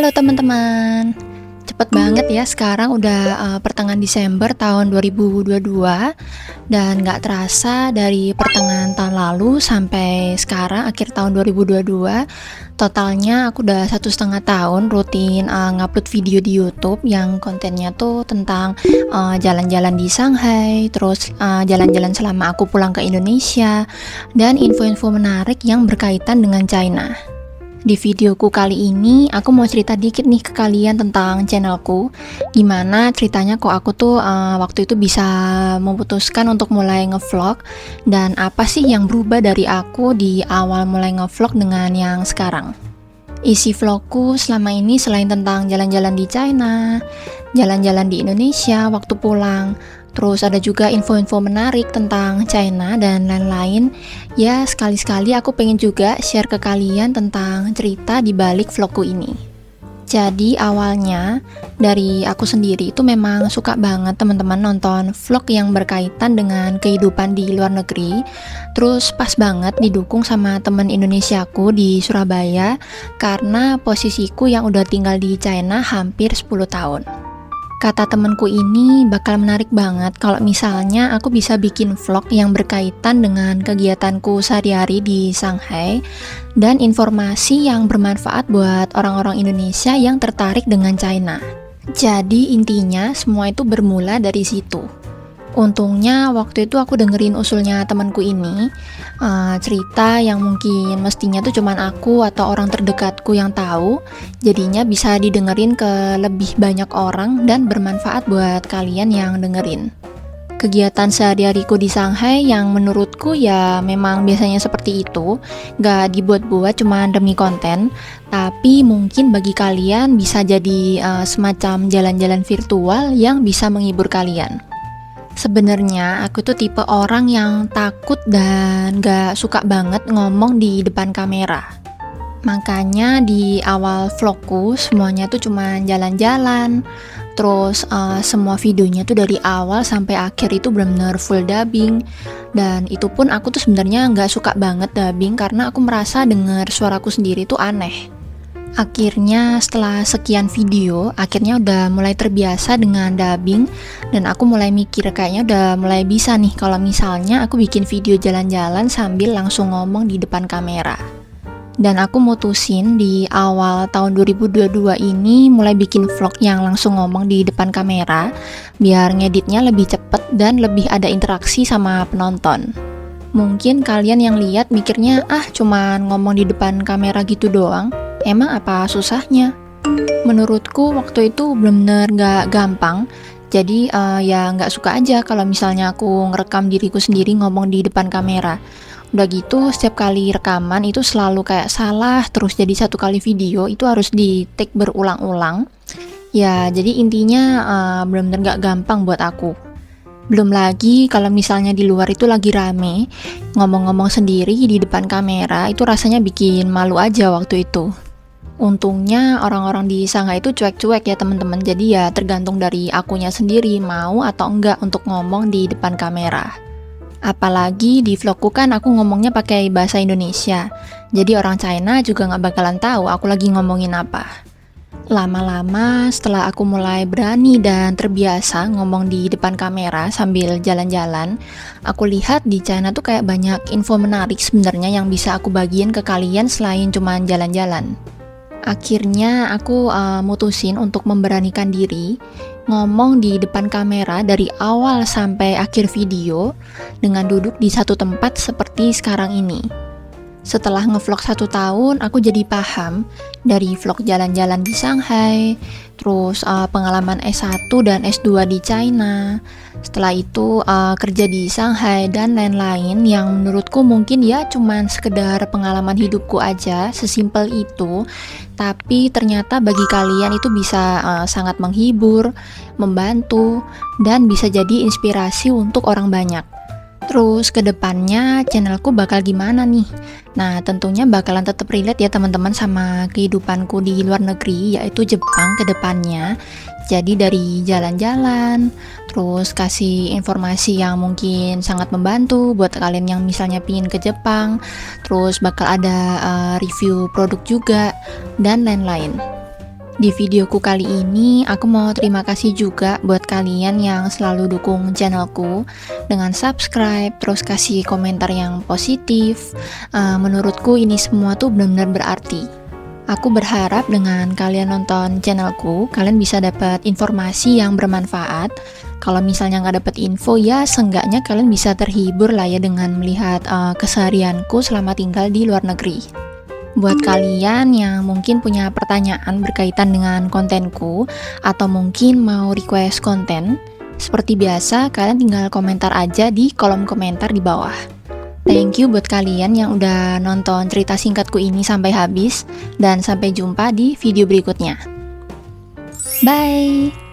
Halo teman-teman, cepet banget ya sekarang udah pertengahan Desember tahun 2022 dan nggak terasa dari pertengahan tahun lalu sampai sekarang akhir tahun 2022 totalnya aku udah 1,5 tahun rutin ngupload video di YouTube yang kontennya tuh tentang jalan-jalan di Shanghai, terus jalan-jalan selama aku pulang ke Indonesia dan info-info menarik yang berkaitan dengan China. Di videoku kali ini, aku mau cerita dikit nih ke kalian tentang channelku. Gimana ceritanya kok aku tuh waktu itu bisa memutuskan untuk mulai ngevlog, dan apa sih yang berubah dari aku di awal mulai ngevlog dengan yang sekarang. Isi vlogku selama ini selain tentang jalan-jalan di China, jalan-jalan di Indonesia waktu pulang, terus ada juga info-info menarik tentang China dan lain-lain. Ya, sekali-sekali aku pengen juga share ke kalian tentang cerita di balik vlogku ini. Jadi awalnya dari aku sendiri itu memang suka banget teman-teman nonton vlog yang berkaitan dengan kehidupan di luar negeri. Terus pas banget didukung sama teman Indonesiaku di Surabaya karena posisiku yang udah tinggal di China hampir 10 tahun. Kata temanku ini bakal menarik banget kalau misalnya aku bisa bikin vlog yang berkaitan dengan kegiatanku sehari-hari di Shanghai dan informasi yang bermanfaat buat orang-orang Indonesia yang tertarik dengan China. Jadi intinya semua itu bermula dari situ. Untungnya waktu itu aku dengerin usulnya temanku ini, cerita yang mungkin mestinya tuh cuman aku atau orang terdekatku yang tahu, jadinya bisa didengerin ke lebih banyak orang dan bermanfaat buat kalian yang dengerin. Kegiatan sehari-hariku di Shanghai yang menurutku ya memang biasanya seperti itu, gak dibuat-buat cuma demi konten, tapi mungkin bagi kalian bisa jadi semacam jalan-jalan virtual yang bisa menghibur kalian. Sebenarnya aku tuh tipe orang yang takut dan gak suka banget ngomong di depan kamera. Makanya di awal vlogku semuanya tuh cuma jalan-jalan. Terus semua videonya tuh dari awal sampai akhir itu benar-benar full dubbing. Dan itu pun aku tuh sebenarnya gak suka banget dubbing karena aku merasa denger suaraku sendiri tuh aneh. Akhirnya setelah sekian video, akhirnya udah mulai terbiasa dengan dubbing dan aku mulai mikir kayaknya udah mulai bisa nih kalau misalnya aku bikin video jalan-jalan sambil langsung ngomong di depan kamera. Dan aku mutusin di awal tahun 2022 ini mulai bikin vlog yang langsung ngomong di depan kamera biar ngeditnya lebih cepet dan lebih ada interaksi sama penonton. Mungkin kalian yang lihat mikirnya cuman ngomong di depan kamera gitu doang. Emang apa susahnya? Menurutku waktu itu bener-bener gak gampang. Jadi ya gak suka aja kalau misalnya aku ngerekam diriku sendiri ngomong di depan kamera. Udah gitu setiap kali rekaman itu selalu kayak salah. Terus jadi satu kali video itu harus di take berulang-ulang. Ya jadi intinya bener-bener gak gampang buat aku. Belum lagi kalau misalnya di luar itu lagi rame, ngomong-ngomong sendiri di depan kamera itu rasanya bikin malu aja waktu itu. Untungnya orang-orang di Shanghai itu cuek-cuek ya teman-teman, jadi ya tergantung dari akunya sendiri mau atau enggak untuk ngomong di depan kamera. Apalagi di vlogku kan aku ngomongnya pakai bahasa Indonesia, jadi orang China juga nggak bakalan tahu aku lagi ngomongin apa. Lama-lama setelah aku mulai berani dan terbiasa ngomong di depan kamera sambil jalan-jalan, aku lihat di China tuh kayak banyak info menarik sebenarnya yang bisa aku bagiin ke kalian selain cuma jalan-jalan. Akhirnya aku mutusin untuk memberanikan diri ngomong di depan kamera dari awal sampai akhir video dengan duduk di satu tempat seperti sekarang ini. Setelah ngevlog 1 tahun, aku jadi paham dari vlog jalan-jalan di Shanghai, terus pengalaman S1 dan S2 di China, setelah itu kerja di Shanghai dan lain-lain yang menurutku mungkin ya cuman sekedar pengalaman hidupku aja, sesimpel itu, tapi ternyata bagi kalian itu bisa sangat menghibur, membantu, dan bisa jadi inspirasi untuk orang banyak. Terus kedepannya channelku bakal gimana nih? Nah tentunya bakalan tetap relate ya teman-teman sama kehidupanku di luar negeri, yaitu Jepang kedepannya. Jadi dari jalan-jalan, terus kasih informasi yang mungkin sangat membantu buat kalian yang misalnya pingin ke Jepang, terus bakal ada review produk juga, dan lain-lain. Di videoku kali ini, aku mau terima kasih juga buat kalian yang selalu dukung channelku dengan subscribe, terus kasih komentar yang positif. Menurutku ini semua tuh benar-benar berarti. Aku berharap dengan kalian nonton channelku, kalian bisa dapat informasi yang bermanfaat. Kalau misalnya nggak dapat info, ya seenggaknya kalian bisa terhibur lah ya dengan melihat keseharianku selama tinggal di luar negeri. Buat kalian yang mungkin punya pertanyaan berkaitan dengan kontenku atau mungkin mau request konten, seperti biasa kalian tinggal komentar aja di kolom komentar di bawah. Thank you buat kalian yang udah nonton cerita singkatku ini sampai habis, dan sampai jumpa di video berikutnya. Bye!